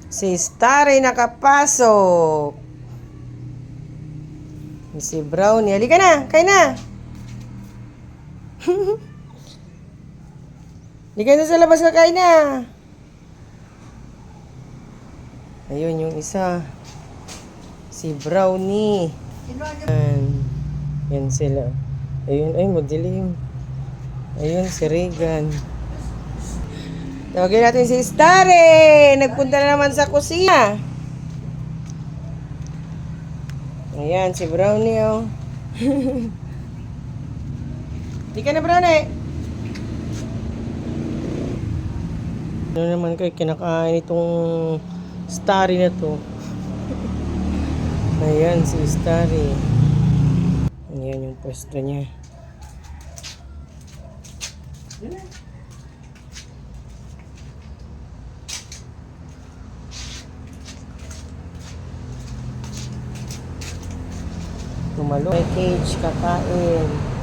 Si Starry nakapasok. Si Brownie. Halika na. Kain na. Halika na sa labas, kakain na. Ayun yung isa. Si Brownie. Yan sila. Ayun, ay madilim. Ayun si Regan. Tawagin natin si Starry. Nagpunta na naman sa kusina. Ayan, si Brownie, oh. Di ka na, Brownie. Ano naman kayo kinakain itong Starry na to? Ayan, si Starry. Ayan yung pwesto niya. Tumalo. May cage, kakain.